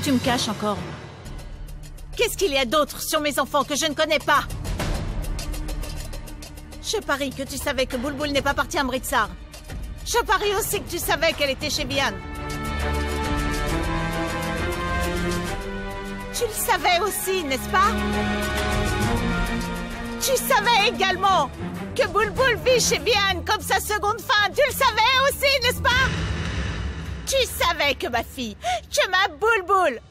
tu me caches encore? Qu'est-ce qu'il y a d'autre sur mes enfants que je ne connais pas? Je parie que tu savais que Bulbul n'est pas partie à Amritsar. Je parie aussi que tu savais qu'elle était chez Vian. Tu le savais aussi, n'est-ce pas? Tu savais également que Bulbul vit chez Vian comme sa seconde femme. Tu le savais aussi, n'est-ce pas? Tu savais que ma fille, que ma Bulbul,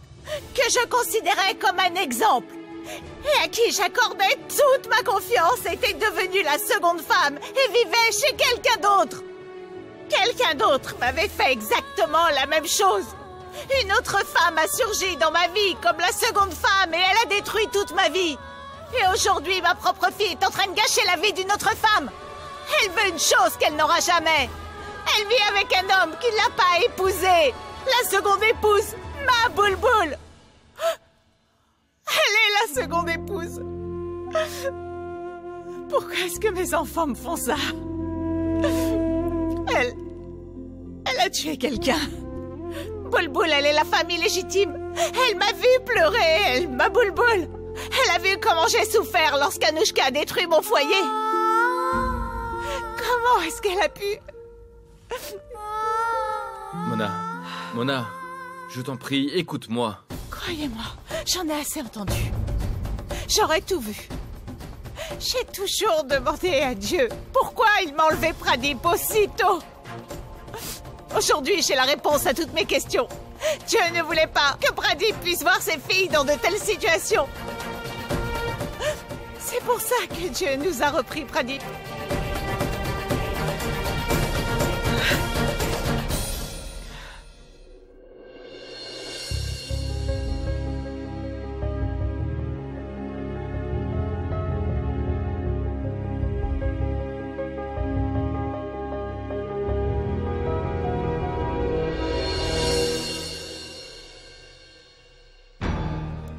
que je considérais comme un exemple, et à qui j'accordais toute ma confiance, était devenue la seconde femme et vivait chez quelqu'un d'autre. Quelqu'un d'autre m'avait fait exactement la même chose. Une autre femme a surgi dans ma vie comme la seconde femme et elle a détruit toute ma vie. Et aujourd'hui, ma propre fille est en train de gâcher la vie d'une autre femme. Elle veut une chose qu'elle n'aura jamais. Elle vit avec un homme qui ne l'a pas épousée. La seconde épouse, ma Bulbul. Elle est la seconde épouse. Pourquoi est-ce que mes enfants me font ça? Elle a tué quelqu'un. Bulbul, elle est la femme illégitime. Elle m'a vu pleurer, ma Bulbul. Elle a vu comment j'ai souffert lorsqu'Anushka a détruit mon foyer. Comment est-ce qu'elle a pu... Mona, je t'en prie, écoute-moi. Croyez-moi, j'en ai assez entendu. J'aurais tout vu. J'ai toujours demandé à Dieu pourquoi il m'a enlevé Pradeep aussitôt. Aujourd'hui, j'ai la réponse à toutes mes questions. Dieu ne voulait pas que Pradeep puisse voir ses filles dans de telles situations. C'est pour ça que Dieu nous a repris Pradeep.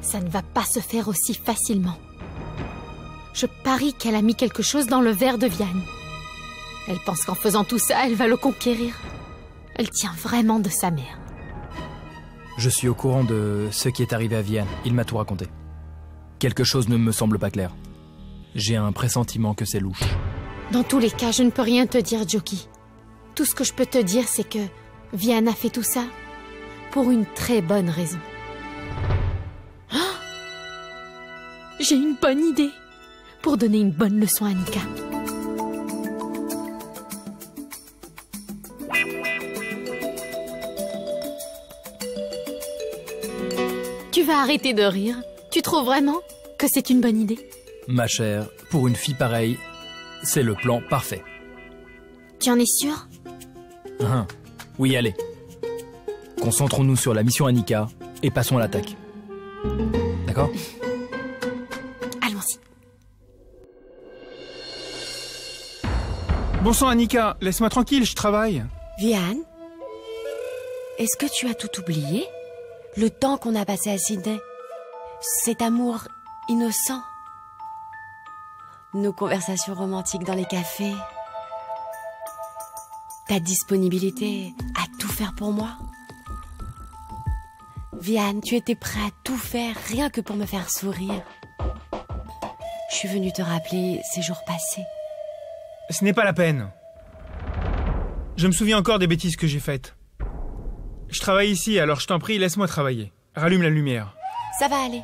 Ça ne va pas se faire aussi facilement. Je parie qu'elle a mis quelque chose dans le verre de Vian. Elle pense qu'en faisant tout ça, elle va le conquérir. Elle tient vraiment de sa mère. Je suis au courant de ce qui est arrivé à Vian. Il m'a tout raconté. Quelque chose ne me semble pas clair. J'ai un pressentiment que c'est louche. Dans tous les cas, je ne peux rien te dire, Joki. Tout ce que je peux te dire, c'est que Vian a fait tout ça pour une très bonne raison. J'ai une bonne idée pour donner une bonne leçon à Annika. Tu vas arrêter de rire. Tu trouves vraiment que c'est une bonne idée? Ma chère, pour une fille pareille, c'est le plan parfait. Tu en es sûr? Oui, allez. Concentrons-nous sur la mission Annika et passons à l'attaque. D'accord? Allons-y. Bon sang, Annika, laisse-moi tranquille, je travaille. Vian, est-ce que tu as tout oublié? Le temps qu'on a passé à Sydney, cet amour innocent, nos conversations romantiques dans les cafés, ta disponibilité à tout faire pour moi. Vian, tu étais prêt à tout faire, rien que pour me faire sourire. Je suis venue te rappeler ces jours passés. Ce n'est pas la peine. Je me souviens encore des bêtises que j'ai faites. Je travaille ici, alors je t'en prie, laisse-moi travailler. Rallume la lumière. Ça va aller.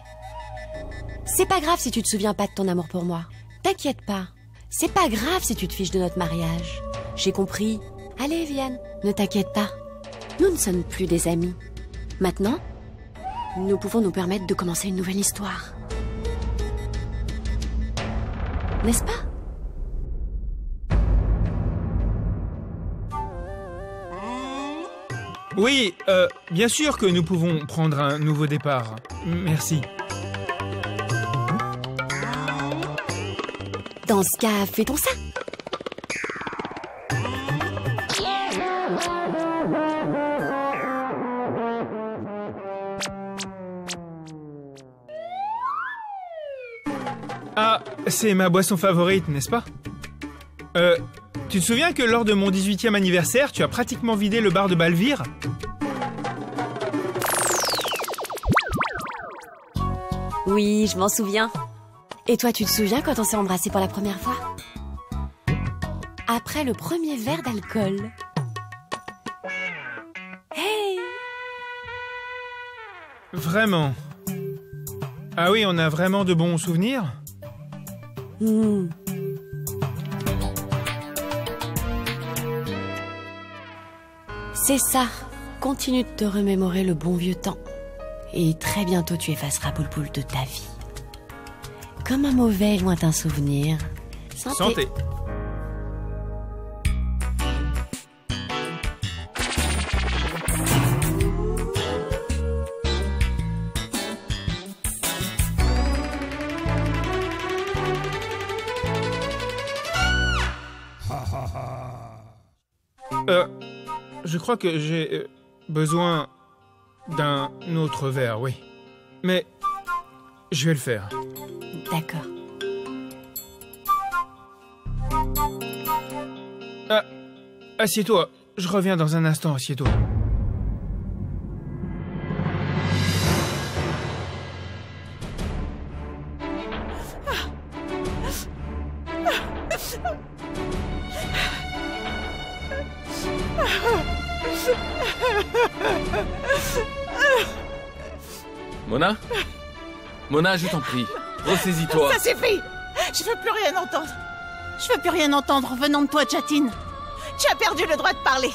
C'est pas grave si tu te souviens pas de ton amour pour moi. T'inquiète pas. C'est pas grave si tu te fiches de notre mariage. J'ai compris. Allez, Vian, ne t'inquiète pas. Nous ne sommes plus des amis. Maintenant, nous pouvons nous permettre de commencer une nouvelle histoire. N'est-ce pas? Oui, bien sûr que nous pouvons prendre un nouveau départ. Merci. Dans ce cas, fait-on ça? Ah, c'est ma boisson favorite, n'est-ce pas? Tu te souviens que lors de mon 18e anniversaire, tu as pratiquement vidé le bar de Balvir? Oui, je m'en souviens. Et toi, tu te souviens quand on s'est embrassés pour la première fois? Après le premier verre d'alcool. Hey! Vraiment? Ah oui, on a vraiment de bons souvenirs? C'est ça. Continue de te remémorer le bon vieux temps. Et très bientôt, tu effaceras Boulboul de ta vie. Comme un mauvais et lointain souvenir. Santé. Santé. Je crois que j'ai besoin d'un autre verre, oui. Mais je vais le faire. D'accord. Ah, assieds-toi. Je reviens dans un instant, assieds-toi. Mona? Mona, je t'en prie, ressaisis-toi. Ça suffit! Je veux plus rien entendre. Je veux plus rien entendre venant de toi, Jatine. Tu as perdu le droit de parler.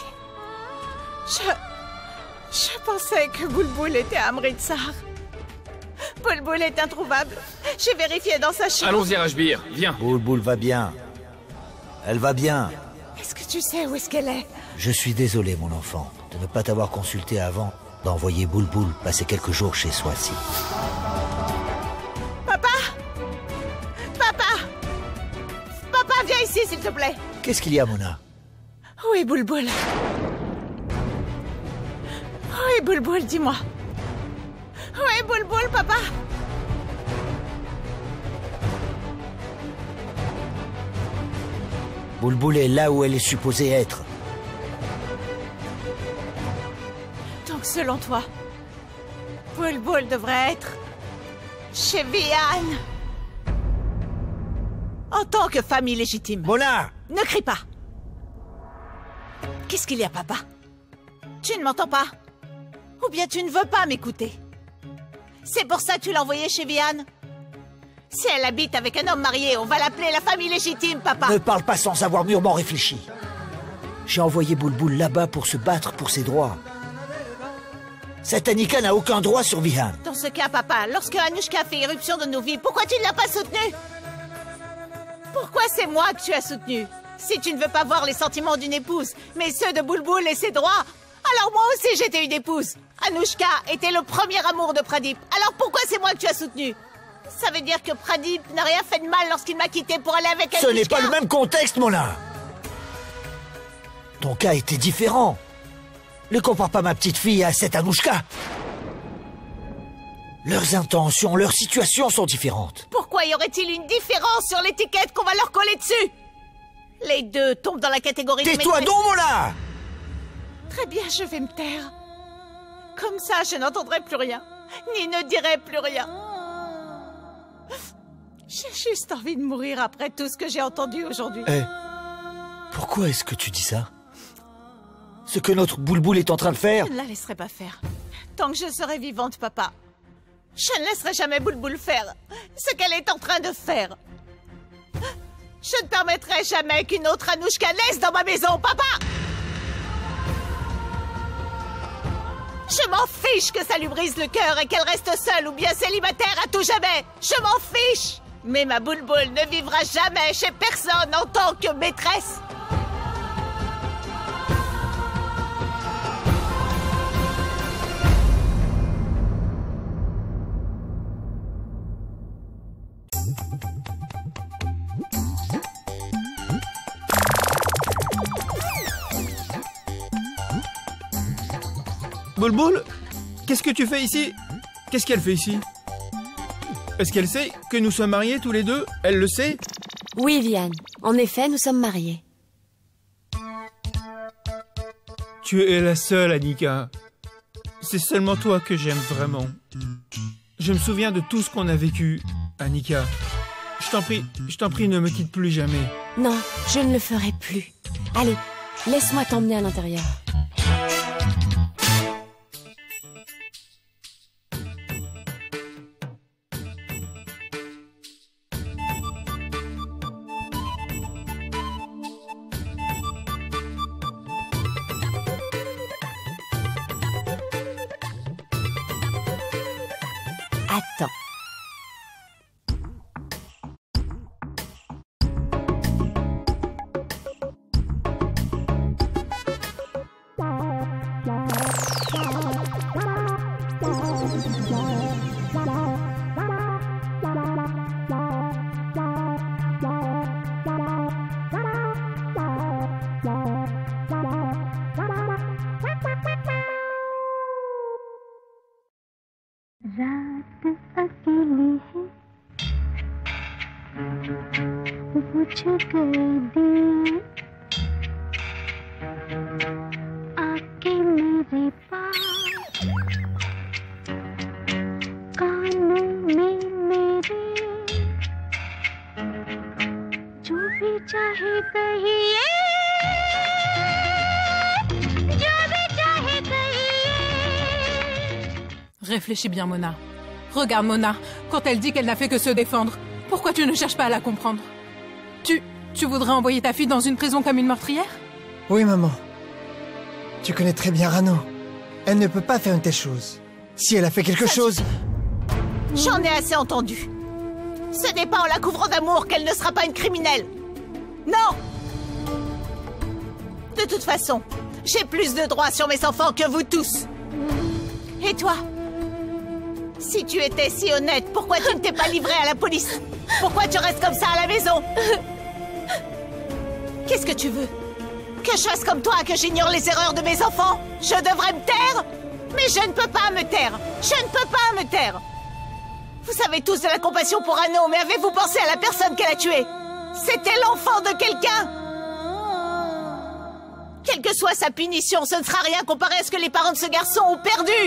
Je pensais que Boulboul était à Amritsar. Boulboul est introuvable. J'ai vérifié dans sa chambre. Allons-y, Rajbir, viens. Boulboul va bien. Elle va bien. Est-ce que tu sais où est-ce qu'elle est? Je suis désolé, mon enfant, de ne pas t'avoir consulté avant d'envoyer Boulboul passer quelques jours chez Swazi. Papa? Papa? Papa, viens ici, s'il te plaît. Qu'est-ce qu'il y a, Mona? Où est Boulboul? Où est Boulboul, dis-moi? Où est Boulboul, papa? Boulboul est là où elle est supposée être. Donc, selon toi, Boulboul devrait être chez Vian. En tant que famille légitime. Mona! Ne crie pas. Qu'est-ce qu'il y a, papa? Tu ne m'entends pas? Ou bien tu ne veux pas m'écouter? C'est pour ça que tu l'as envoyée chez Vian? Si elle habite avec un homme marié, on va l'appeler la famille légitime, papa. Ne parle pas sans avoir mûrement réfléchi. J'ai envoyé Boulboul là-bas pour se battre pour ses droits. Cette Annika n'a aucun droit sur Vihan. Dans ce cas, papa, lorsque Anushka fait irruption de nos vies, pourquoi tu ne l'as pas soutenue? Pourquoi c'est moi que tu as soutenu? Si tu ne veux pas voir les sentiments d'une épouse, mais ceux de Boulboul et ses droits, alors moi aussi j'étais une épouse. Anushka était le premier amour de Pradip. Alors pourquoi c'est moi que tu as soutenu? Ça veut dire que Pradip n'a rien fait de mal lorsqu'il m'a quitté pour aller avec Anushka. Ce n'est pas le même contexte, Mona. Ton cas était différent. Ne compare pas ma petite fille à cette Anushka. Leurs intentions, leurs situations sont différentes. Pourquoi y aurait-il une différence sur l'étiquette qu'on va leur coller dessus? Les deux tombent dans la catégorie de... Tais-toi donc, Mona! Très bien, je vais me taire. Comme ça, je n'entendrai plus rien, ni ne dirai plus rien. J'ai juste envie de mourir après tout ce que j'ai entendu aujourd'hui. Pourquoi est-ce que tu dis ça? Ce que notre Boulboul est en train de faire? Je ne la laisserai pas faire. Tant que je serai vivante, papa. Je ne laisserai jamais Boulboul faire ce qu'elle est en train de faire. Je ne permettrai jamais qu'une autre Anushka naisse dans ma maison, papa! Je m'en fiche que ça lui brise le cœur et qu'elle reste seule ou bien célibataire à tout jamais. Je m'en fiche! Mais ma Boulboul ne vivra jamais chez personne en tant que maîtresse. Boulboul, qu'est-ce que tu fais ici? Qu'est-ce qu'elle fait ici? Est-ce qu'elle sait que nous sommes mariés tous les deux? Elle le sait? Oui, Vian. En effet, nous sommes mariés. Tu es la seule, Annika. C'est seulement toi que j'aime vraiment. Je me souviens de tout ce qu'on a vécu, Annika. Je t'en prie, ne me quitte plus jamais. Non, je ne le ferai plus. Allez, laisse-moi t'emmener à l'intérieur. Attends. रात अकेली है बुझ गए दिए आके मेरे पास कानों में मेरे जो भी चाहे कहिए जो भी चाहे कहिए. Réfléchis bien, Mona. Regarde, Mona, quand elle dit qu'elle n'a fait que se défendre, pourquoi tu ne cherches pas à la comprendre? Tu voudrais envoyer ta fille dans une prison comme une meurtrière? Oui, maman. Tu connais très bien Rano. Elle ne peut pas faire une telle chose. Si elle a fait quelque chose... J'en ai assez entendu. Ce n'est pas en la couvrant d'amour qu'elle ne sera pas une criminelle. Non! De toute façon, j'ai plus de droits sur mes enfants que vous tous. Et toi? Si tu étais si honnête, pourquoi tu ne t'es pas livrée à la police? Pourquoi tu restes comme ça à la maison? Qu'est-ce que tu veux? Que je fasse comme toi, que j'ignore les erreurs de mes enfants? Je devrais me taire? Mais je ne peux pas me taire. Je ne peux pas me taire. Vous avez tous de la compassion pour Anno, mais avez-vous pensé à la personne qu'elle a tuée? C'était l'enfant de quelqu'un. Quelle que soit sa punition, ce ne sera rien comparé à ce que les parents de ce garçon ont perdu.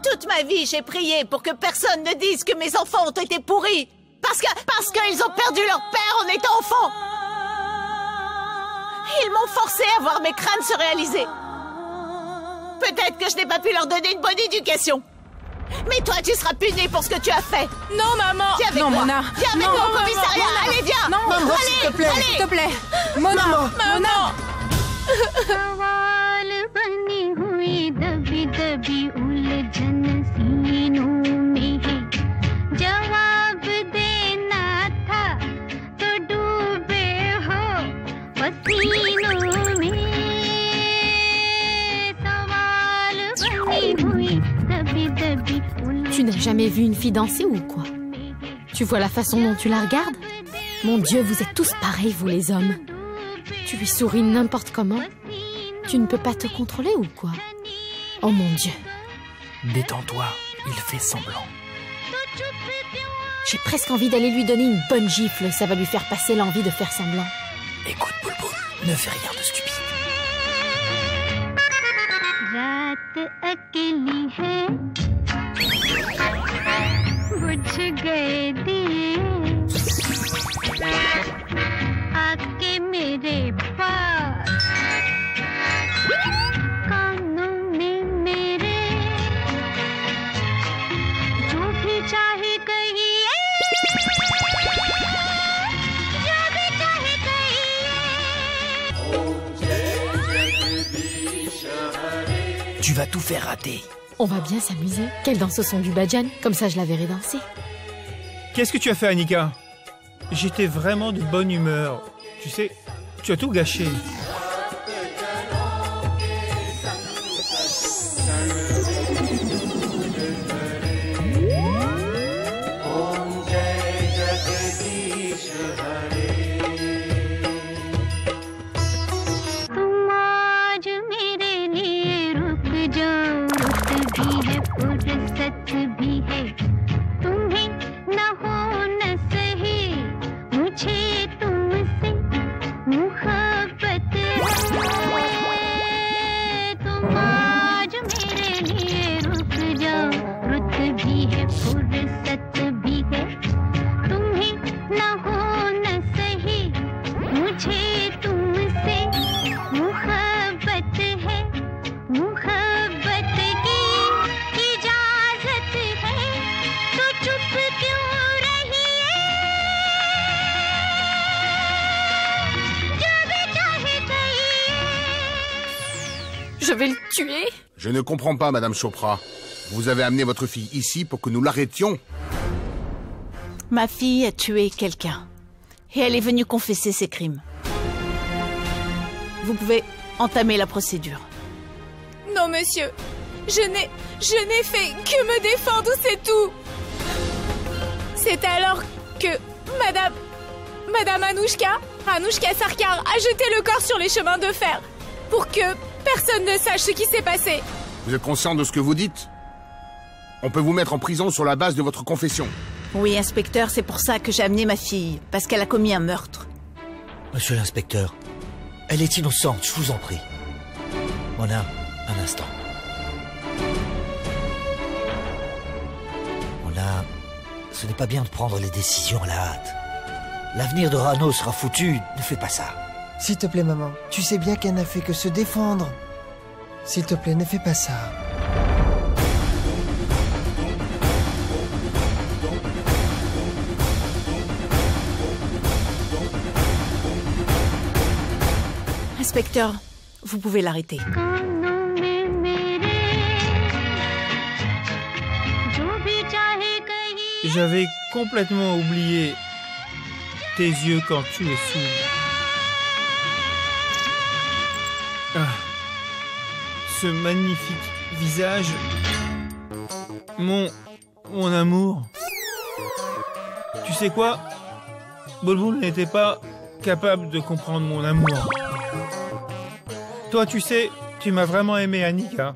Toute ma vie, j'ai prié pour que personne ne dise que mes enfants ont été pourris. Parce qu'ils ont perdu leur père en étant enfants. Ils m'ont forcé à voir mes craintes se réaliser. Peut-être que je n'ai pas pu leur donner une bonne éducation. Mais toi, tu seras puni pour ce que tu as fait. Non, maman. Viens avec non, moi. Mona. Viens avec moi au commissariat. Mona. Allez, viens. Non, maman, allez, s'il te plaît. allez. S'il te plaît. Mona. Mona. सवाल बनी हुई दबी दबी उलझन सीनों में है जवाब देना था तो डूबे हो पसीनों में सवाल बनी हुई दबी दबी. Tu n'as jamais vu une fille danser ou quoi? Tu vois la façon dont tu la regardes? Mon Dieu, vous êtes tous pareils, vous les hommes. Tu lui souris n'importe comment. Tu ne peux pas te contrôler ou quoi? Oh mon Dieu. Détends-toi, il fait semblant. J'ai presque envie d'aller lui donner une bonne gifle. Ça va lui faire passer l'envie de faire semblant. Écoute, Bulbul, ne fais rien de stupide. रात अकेली है बुझ गए दिए आके मेरे पास कानों में मेरे जो भी चाहे कहिए जो भी चाहे कहिए. Tu vas tout faire rater. On va bien s'amuser. Qu'elle danse au son du bhajan, comme ça je la verrai danser. Qu'est-ce que tu as fait, Annika? J'étais vraiment de bonne humeur. Tu sais, tu as tout gâché. तुम आज मेरे लिए रुक जाओ वक्त भी है फुर्सत भी है तुम्हें न हो न सही मुझे तुमसे मुहब्बत है तुम आज मेरे लिए रुक जाओ tué. Je ne comprends pas, Madame Chopra. Vous avez amené votre fille ici pour que nous l'arrêtions? Ma fille a tué quelqu'un. Et elle est venue confesser ses crimes. Vous pouvez entamer la procédure. Non, monsieur. Je n'ai fait que me défendre, c'est tout. C'est alors que Madame Anouchka Sarkar a jeté le corps sur les chemins de fer pour que personne ne sache ce qui s'est passé. Vous êtes conscient de ce que vous dites? On peut vous mettre en prison sur la base de votre confession. Oui, inspecteur, c'est pour ça que j'ai amené ma fille, parce qu'elle a commis un meurtre. Monsieur l'inspecteur, elle est innocente, je vous en prie. Mona, un instant. Mona, ce n'est pas bien de prendre les décisions à la hâte. L'avenir de Rano sera foutu, ne fais pas ça. S'il te plaît, maman, tu sais bien qu'elle n'a fait que se défendre. S'il te plaît, ne fais pas ça. Inspecteur, vous pouvez l'arrêter. J'avais complètement oublié tes yeux quand tu es sourd. Ce magnifique visage. Mon amour. Tu sais quoi? Bulbul n'était pas capable de comprendre mon amour. Toi, tu sais, tu m'as vraiment aimé, Annika.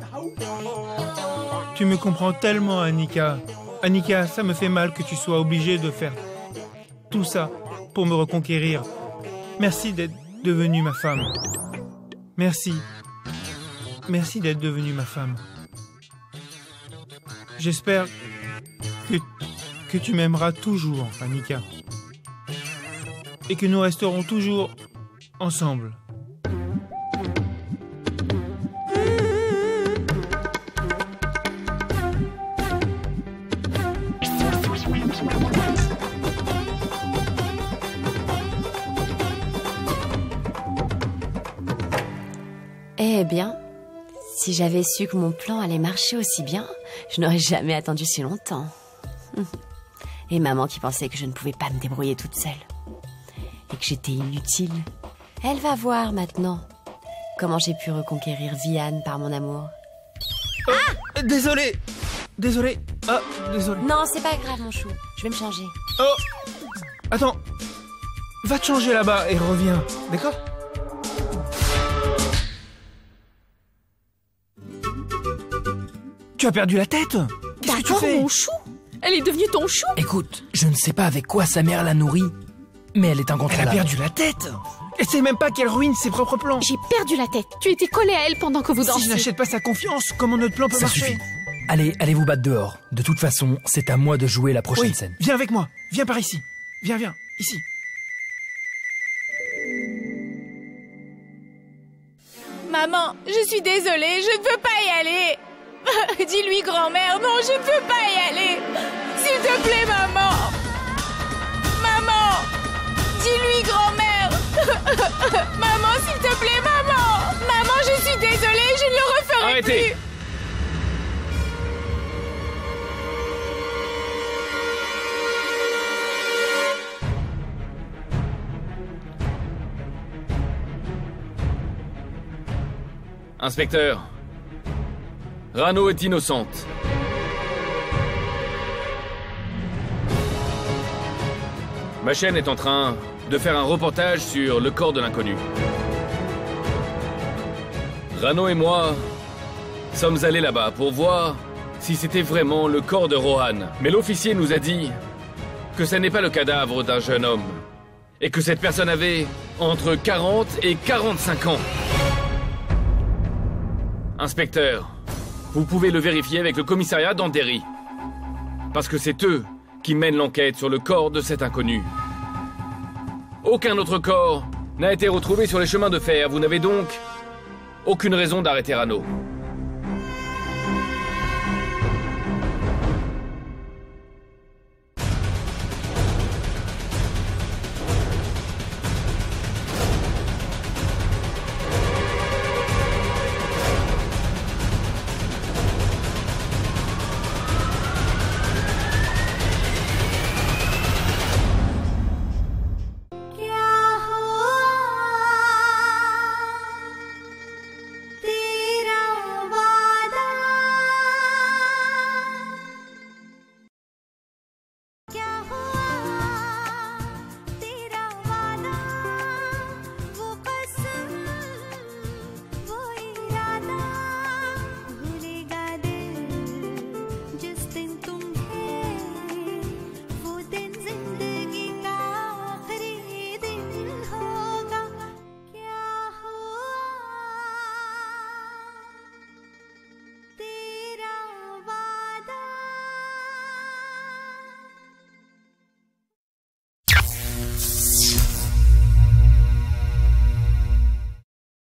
Tu me comprends tellement, Annika. Annika, ça me fait mal que tu sois obligée de faire tout ça pour me reconquérir. Merci d'être devenue ma femme. Merci. Merci d'être devenue ma femme. J'espère que tu m'aimeras toujours, Annika. Et que nous resterons toujours ensemble. Eh bien, si j'avais su que mon plan allait marcher aussi bien, je n'aurais jamais attendu si longtemps. Et maman qui pensait que je ne pouvais pas me débrouiller toute seule. Et que j'étais inutile. Elle va voir maintenant comment j'ai pu reconquérir Vianne par mon amour. Désolé. Désolé. Ah, désolé. Non, c'est pas grave, mon chou. Je vais me changer. Oh. Attends. Va te changer là-bas et reviens. D'accord? Tu as perdu la tête? Qu'est-ce que tu fais? Mon chou? Elle est devenue ton chou? Écoute, je ne sais pas avec quoi sa mère l'a nourrie, mais elle est incontrôlable. Elle a perdu la tête? Elle sait même pas qu'elle ruine ses propres plans. J'ai perdu la tête. Tu étais collé à elle pendant que vous dansiez. Si je n'achète pas sa confiance, comment notre plan peut Ça marcher? suffit. Allez vous battre dehors. De toute façon, c'est à moi de jouer la prochaine scène. Viens avec moi. Viens par ici. Viens, ici. Maman, je suis désolée, je ne veux pas y aller. Dis-lui, grand-mère, non, je ne veux pas y aller. S'il te plaît, maman. Maman, dis-lui, grand-mère. Maman, s'il te plaît, maman. Maman, je suis désolée, je ne le referai Arrêtez. plus. Inspecteur, Rano est innocente. Ma chaîne est en train de faire un reportage sur le corps de l'inconnu. Rano et moi sommes allés là-bas pour voir si c'était vraiment le corps de Rohan. Mais l'officier nous a dit que ce n'est pas le cadavre d'un jeune homme et que cette personne avait entre 40 et 45 ans. Inspecteur, vous pouvez le vérifier avec le commissariat d'Andheri. Parce que c'est eux qui mènent l'enquête sur le corps de cet inconnu. Aucun autre corps n'a été retrouvé sur les chemins de fer. Vous n'avez donc aucune raison d'arrêter Rano.